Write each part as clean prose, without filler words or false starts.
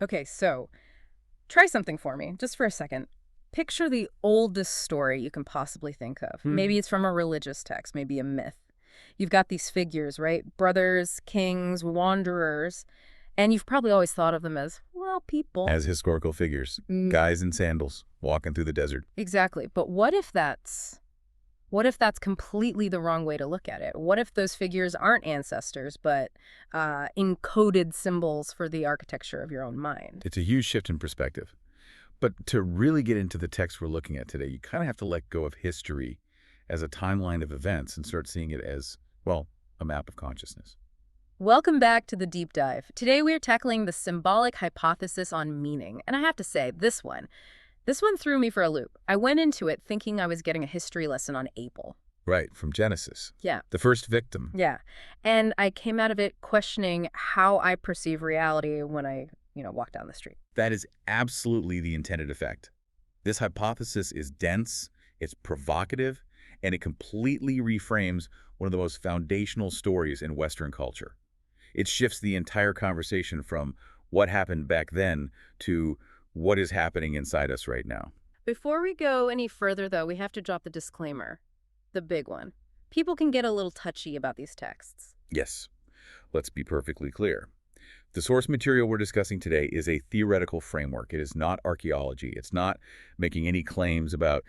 Okay, so try something for me, just for a second. Picture the oldest story you can possibly think of. Maybe it's from a religious text, maybe a myth. You've got these figures, right? Brothers, kings, wanderers, and you've probably always thought of them as, well, people. As historical figures, Mm, guys in sandals, walking through the desert. exactly. But what if that's completely the wrong way to look at it? What if those figures aren't ancestors, but encoded symbols for the architecture of your own mind? It's a huge shift in perspective. But to really get into the text we're looking at today, you kind of have to let go of history as a timeline of events and start seeing it as, well, a map of consciousness. Welcome back to the deep dive. Today we are tackling the symbolic hypothesis on meaning. And I have to say, this one threw me for a loop. I went into it thinking I was getting a history lesson on Abel. Right, from Genesis. Yeah, The first victim. yeah. And I came out of it questioning how I perceive reality when I, walk down the street. That is absolutely the intended effect. This hypothesis is dense, it's provocative, and it completely reframes one of the most foundational stories in Western culture. It shifts the entire conversation from what happened back then to what is happening inside us right now. Before we go any further, though, we have to drop the disclaimer, the big one. People can get a little touchy about these texts. Yes, let's be perfectly clear. The source material we're discussing today is a theoretical framework. It is not archaeology. It's not making any claims about,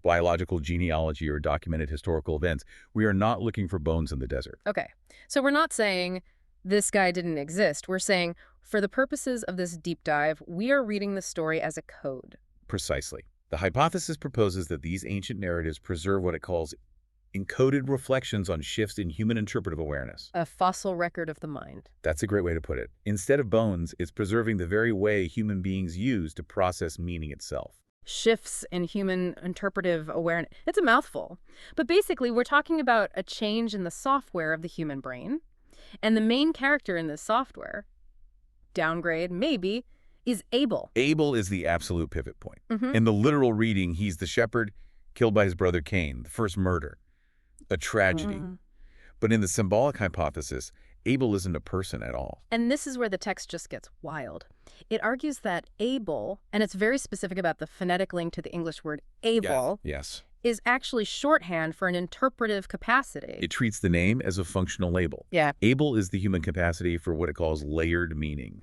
biological genealogy or documented historical events. We are not looking for bones in the desert. Okay, so we're not saying this guy didn't exist. We're saying, for the purposes of this deep dive, we are reading the story as a code. Precisely. The hypothesis proposes that these ancient narratives preserve what it calls encoded reflections on shifts in human interpretive awareness. A fossil record of the mind. That's a great way to put it. Instead of bones, it's preserving the very way human beings use to process meaning itself. Shifts in human interpretive awareness. It's a mouthful. But basically, we're talking about a change in the software of the human brain. And the main character in this software, downgrade, maybe, is Abel. Abel is the absolute pivot point. Mhm. In the literal reading, he's the shepherd killed by his brother Cain, the first murder, a tragedy. But in the symbolic hypothesis, Abel isn't a person at all. And this is where the text just gets wild. It argues that Abel, and it's very specific about the phonetic link to the English word able, Yes. is actually shorthand for an interpretive capacity. It treats the name as a functional label. Yeah. Able is the human capacity for what it calls layered meaning.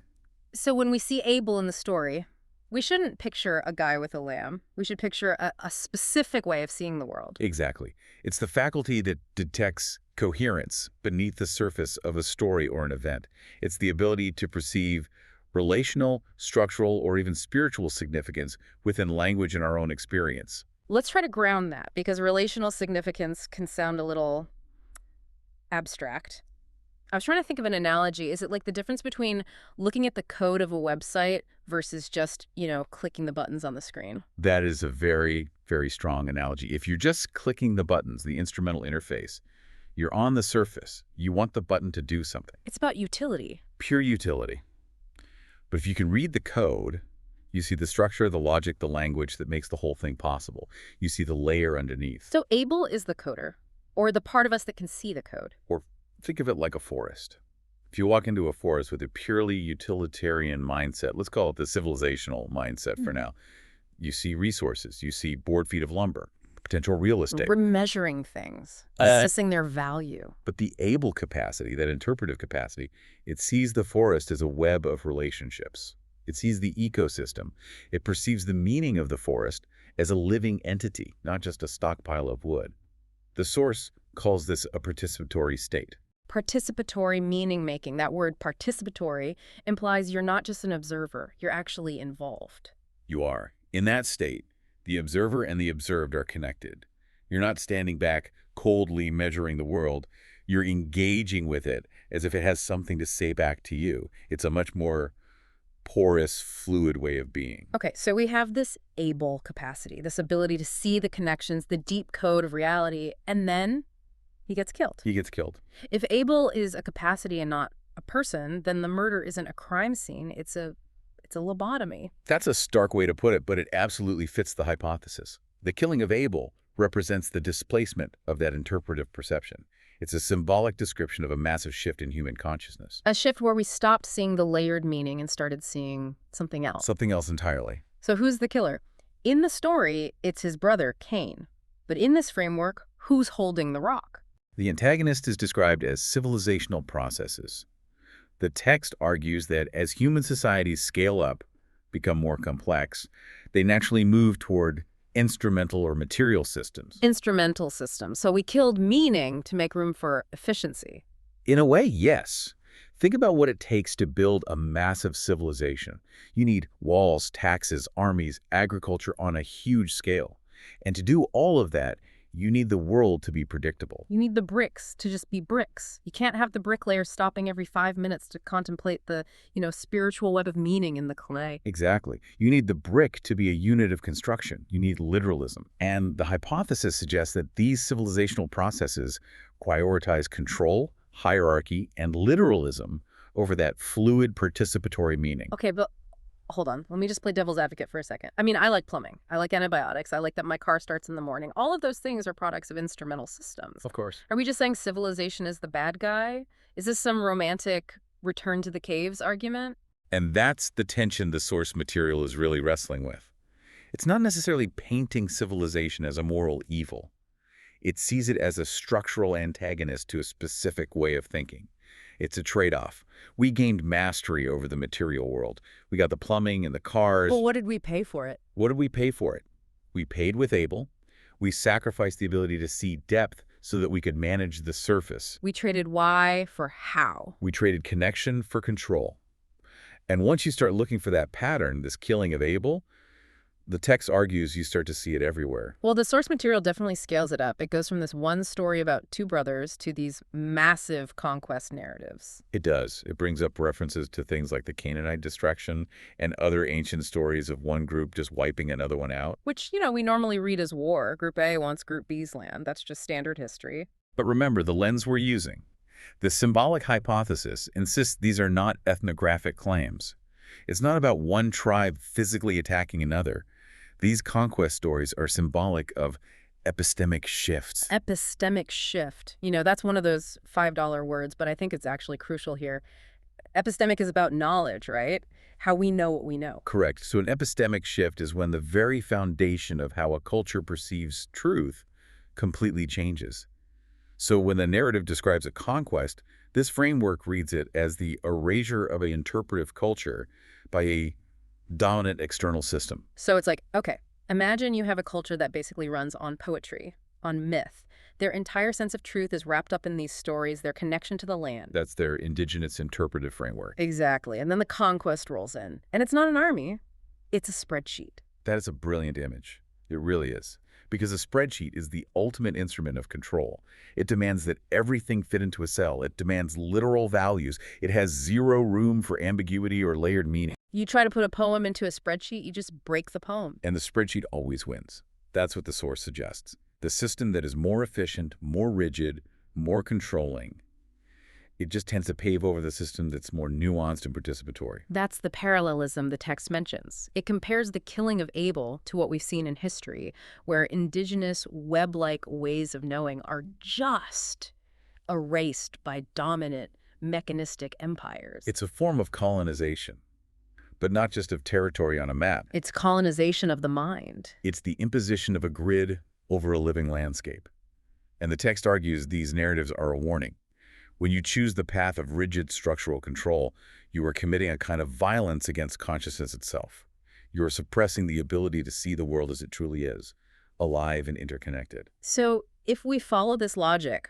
So when we see Abel in the story, we shouldn't picture a guy with a lamb. We should picture a specific way of seeing the world. Exactly. It's the faculty that detects coherence beneath the surface of a story or an event. It's the ability to perceive relational, structural, or even spiritual significance within language and our own experience. Let's try to ground that, because relational significance can sound a little abstract. I was trying to think of an analogy. Is it like the difference between looking at the code of a website versus just, clicking the buttons on the screen? That is a very, very strong analogy. If you're just clicking the buttons, the instrumental interface, you're on the surface. You want the button to do something. It's about utility. Pure utility. But if you can read the code, you see the structure, the logic, the language that makes the whole thing possible. You see the layer underneath. So Abel is the coder, or the part of us that can see the code. Or think of it like a forest. If you walk into a forest with a purely utilitarian mindset, let's call it the civilizational mindset for now, you see resources, you see board feet of lumber, potential real estate. We're measuring things, assessing their value. But the able capacity, that interpretive capacity, it sees the forest as a web of relationships. It sees the ecosystem. It perceives the meaning of the forest as a living entity, not just a stockpile of wood. The source calls this a participatory state. Participatory meaning making. That word participatory implies you're not just an observer, you're actually involved. You are. In that state, the observer and the observed are connected. You're not standing back coldly measuring the world. You're engaging with it as if it has something to say back to you. It's a much more porous, fluid way of being. Okay, so we have this able capacity, this ability to see the connections, the deep code of reality, and then he gets killed. He gets killed. If able is a capacity and not a person, then the murder isn't a crime scene, it's a lobotomy. That's a stark way to put it, but it absolutely fits the hypothesis. The killing of Abel represents the displacement of that interpretive perception. It's a symbolic description of a massive shift in human consciousness. A shift where we stopped seeing the layered meaning and started seeing something else. Something else entirely. So who's the killer? In the story, it's his brother, Cain. But in this framework, who's holding the rock? The antagonist is described as civilizational processes. The text argues that as human societies scale up, become more complex, they naturally move toward instrumental or material systems. Instrumental systems. So we killed meaning to make room for efficiency. In a way, yes. Think about what it takes to build a massive civilization. You need walls, taxes, armies, agriculture on a huge scale. And to do all of that, you need the world to be predictable. You need the bricks to just be bricks. You can't have the bricklayer stopping every 5 minutes to contemplate the, spiritual web of meaning in the clay. Exactly. You need the brick to be a unit of construction. You need literalism. And the hypothesis suggests that these civilizational processes prioritize control, hierarchy, and literalism over that fluid participatory meaning. Okay, but hold on. Let me just play devil's advocate for a second. I mean, I like plumbing. I like antibiotics. I like that my car starts in the morning. All of those things are products of instrumental systems. Of course. Are we just saying civilization is the bad guy? Is this some romantic return to the caves argument? And that's the tension the source material is really wrestling with. It's not necessarily painting civilization as a moral evil. It sees it as a structural antagonist to a specific way of thinking. It's a trade-off. We gained mastery over the material world. We got the plumbing and the cars. Well, what did we pay for it? What did we pay for it? We paid with Abel. We sacrificed the ability to see depth so that we could manage the surface. We traded why for how. We traded connection for control. And once you start looking for that pattern, this killing of Abel, the text argues you start to see it everywhere. Well, the source material definitely scales it up. It goes from this one story about two brothers to these massive conquest narratives. It does. It brings up references to things like the Canaanite distraction and other ancient stories of one group just wiping another one out. Which, we normally read as war. Group A wants Group B's land. That's just standard history. But remember the lens we're using. The symbolic hypothesis insists these are not ethnographic claims. It's not about one tribe physically attacking another. These conquest stories are symbolic of epistemic shifts. Epistemic shift. That's one of those $5 words, but I think it's actually crucial here. Epistemic is about knowledge, right? How we know what we know. Correct. So an epistemic shift is when the very foundation of how a culture perceives truth completely changes. So when the narrative describes a conquest, this framework reads it as the erasure of an interpretive culture by a dominant external system. So it's like, okay, imagine you have a culture that basically runs on poetry, on myth. Their entire sense of truth is wrapped up in these stories, their connection to the land. That's their indigenous interpretive framework. Exactly. And then the conquest rolls in. And it's not an army, it's a spreadsheet. That is a brilliant image. It really is. Because a spreadsheet is the ultimate instrument of control. It demands that everything fit into a cell. It demands literal values. It has zero room for ambiguity or layered meaning. You try to put a poem into a spreadsheet, you just break the poem. And the spreadsheet always wins. That's what the source suggests. The system that is more efficient, more rigid, more controlling, it just tends to pave over the system that's more nuanced and participatory. That's the parallelism the text mentions. It compares the killing of Abel to what we've seen in history, where indigenous web-like ways of knowing are just erased by dominant mechanistic empires. It's a form of colonization, but not just of territory on a map. It's colonization of the mind. It's the imposition of a grid over a living landscape. And the text argues these narratives are a warning. When you choose the path of rigid structural control, you are committing a kind of violence against consciousness itself. You are suppressing the ability to see the world as it truly is, alive and interconnected. So if we follow this logic,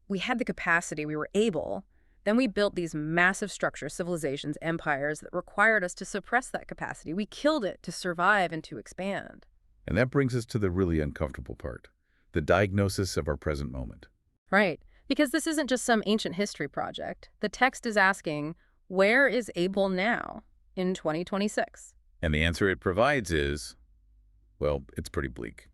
we had the capacity, we were able, then we built these massive structures, civilizations, empires that required us to suppress that capacity. We killed it to survive and to expand. And that brings us to the really uncomfortable part, the diagnosis of our present moment. Right. Because this isn't just some ancient history project. The text is asking, where is Abel now in 2026? And the answer it provides is, well, it's pretty bleak.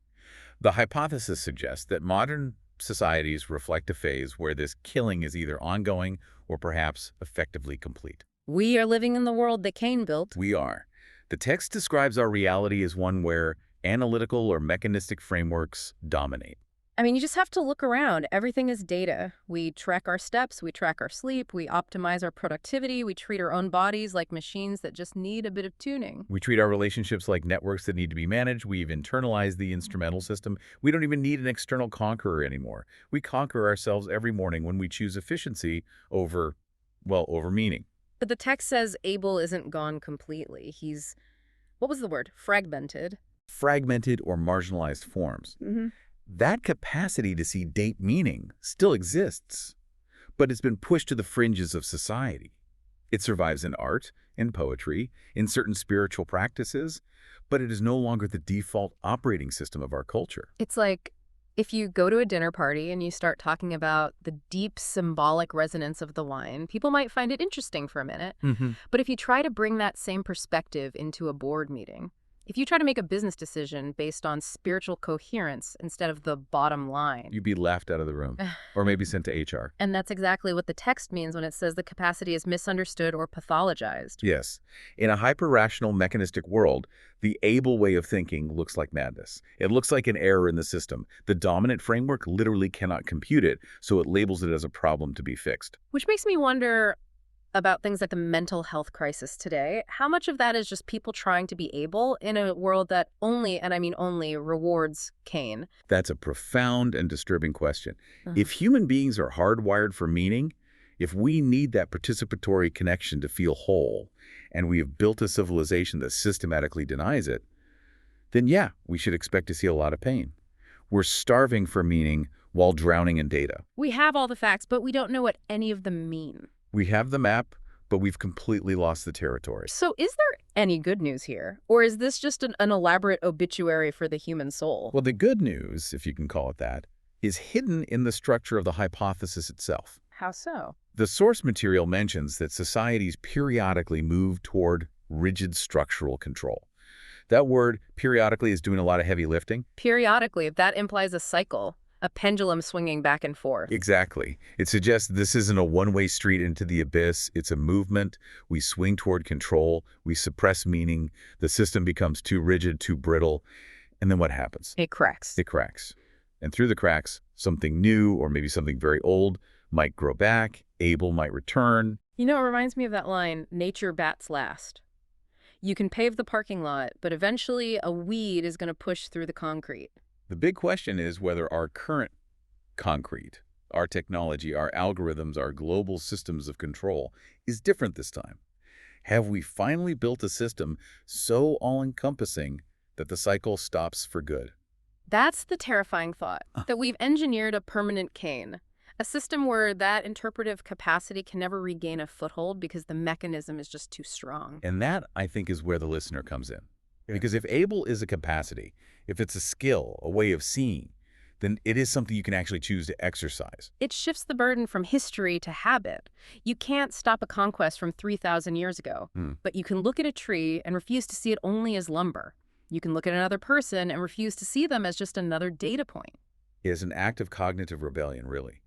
The hypothesis suggests that modern societies reflect a phase where this killing is either ongoing or perhaps effectively complete. We are living in the world that Cain built. We are. The text describes our reality as one where analytical or mechanistic frameworks dominate. I mean, you just have to look around. Everything is data. We track our steps, we track our sleep, we optimize our productivity, we treat our own bodies like machines that just need a bit of tuning. We treat our relationships like networks that need to be managed. We've internalized the instrumental system. We don't even need an external conqueror anymore. We conquer ourselves every morning when we choose efficiency over, well, over meaning. But the text says Abel isn't gone completely. He's, what was the word? Fragmented. Fragmented or marginalized forms. Mm-hmm. That capacity to see deep meaning still exists, but it's been pushed to the fringes of society. It survives in art, in poetry, in certain spiritual practices, but it is no longer the default operating system of our culture. It's like if you go to a dinner party and you start talking about the deep symbolic resonance of the wine, people might find it interesting for a minute. But if you try to bring that same perspective into a board meeting, if you try to make a business decision based on spiritual coherence instead of the bottom line, You'd be laughed out of the room, or maybe sent to HR. and that's exactly what the text means when it says the capacity is misunderstood or pathologized. Yes. In a hyper-rational, mechanistic world, the able way of thinking looks like madness. It looks like an error in the system. The dominant framework literally cannot compute it, so it labels it as a problem to be fixed. Which makes me wonder about things like the mental health crisis today. How much of that is just people trying to be able in a world that only, and I mean only, rewards Cain? That's a profound and disturbing question. Uh-huh. If human beings are hardwired for meaning, if we need that participatory connection to feel whole, and we have built a civilization that systematically denies it, then yeah, we should expect to see a lot of pain. We're starving for meaning while drowning in data. We have all the facts, but we don't know what any of them mean. We have the map, but we've completely lost the territory. So is there any good news here? Or is this just an elaborate obituary for the human soul? Well, the good news, if you can call it that, is hidden in the structure of the hypothesis itself. How so? The source material mentions that societies periodically move toward rigid structural control. That word, periodically, is doing a lot of heavy lifting. Periodically, that implies a cycle, a pendulum swinging back and forth. Exactly. It suggests this isn't a one-way street into the abyss. It's a movement. We swing toward control. We suppress meaning. The system becomes too rigid, too brittle. And then what happens? It cracks. It cracks. And through the cracks, something new, or maybe something very old, might grow back. Abel might return. You know, it reminds me of that line, nature bats last. You can pave the parking lot, but eventually a weed is going to push through the concrete. The big question is whether our current concrete, our technology, our algorithms, our global systems of control is different this time. Have we finally built a system so all-encompassing that the cycle stops for good? That's the terrifying thought, that we've engineered a permanent Cain, a system where that interpretive capacity can never regain a foothold because the mechanism is just too strong. And that, I think, is where the listener comes in. Because if able is a capacity, if it's a skill, a way of seeing, then it is something you can actually choose to exercise. It shifts the burden from history to habit. You can't stop a conquest from 3,000 years ago, but you can look at a tree and refuse to see it only as lumber. You can look at another person and refuse to see them as just another data point. It is an act of cognitive rebellion, really.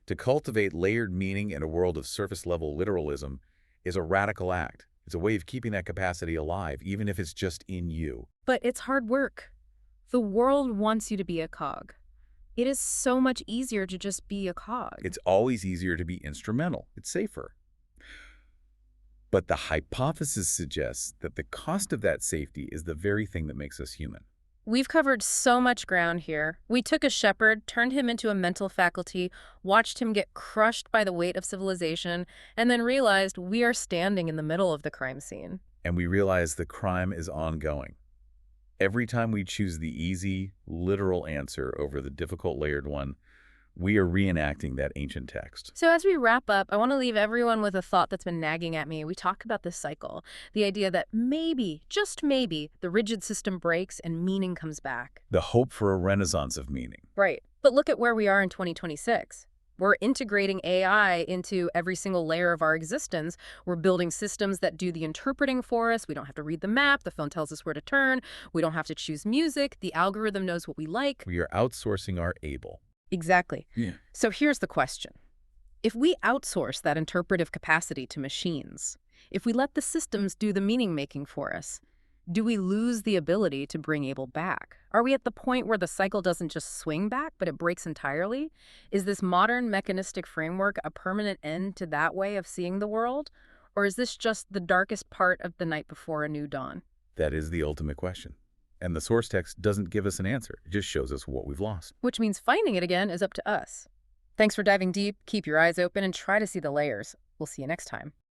To cultivate layered meaning in a world of surface-level literalism is a radical act. It's a way of keeping that capacity alive, even if it's just in you. But it's hard work. The world wants you to be a cog. It is so much easier to just be a cog. It's always easier to be instrumental. It's safer. But the hypothesis suggests that the cost of that safety is the very thing that makes us human. We've covered so much ground here. We took a shepherd, turned him into a mental faculty, watched him get crushed by the weight of civilization, and then realized we are standing in the middle of the crime scene. And we realize the crime is ongoing. Every time we choose the easy, literal answer over the difficult layered one, we are reenacting that ancient text. So as we wrap up, I want to leave everyone with a thought that's been nagging at me. We talk about this cycle, the idea that maybe, just maybe, the rigid system breaks and meaning comes back. The hope for a renaissance of meaning. Right. But look at where we are in 2026. We're integrating AI into every single layer of our existence. We're building systems that do the interpreting for us. We don't have to read the map. The phone tells us where to turn. We don't have to choose music. The algorithm knows what we like. We are outsourcing our able. Exactly. Yeah. So here's the question. If we outsource that interpretive capacity to machines, if we let the systems do the meaning-making for us, Do we lose the ability to bring Abel back? Are we at the point where the cycle doesn't just swing back, but it breaks entirely? Is this modern mechanistic framework a permanent end to that way of seeing the world? Or is this just the darkest part of the night before a new dawn? That is the ultimate question. And the source text doesn't give us an answer. It just shows us what we've lost. Which means finding it again is up to us. Thanks for diving deep. Keep your eyes open and try to see the layers. We'll see you next time.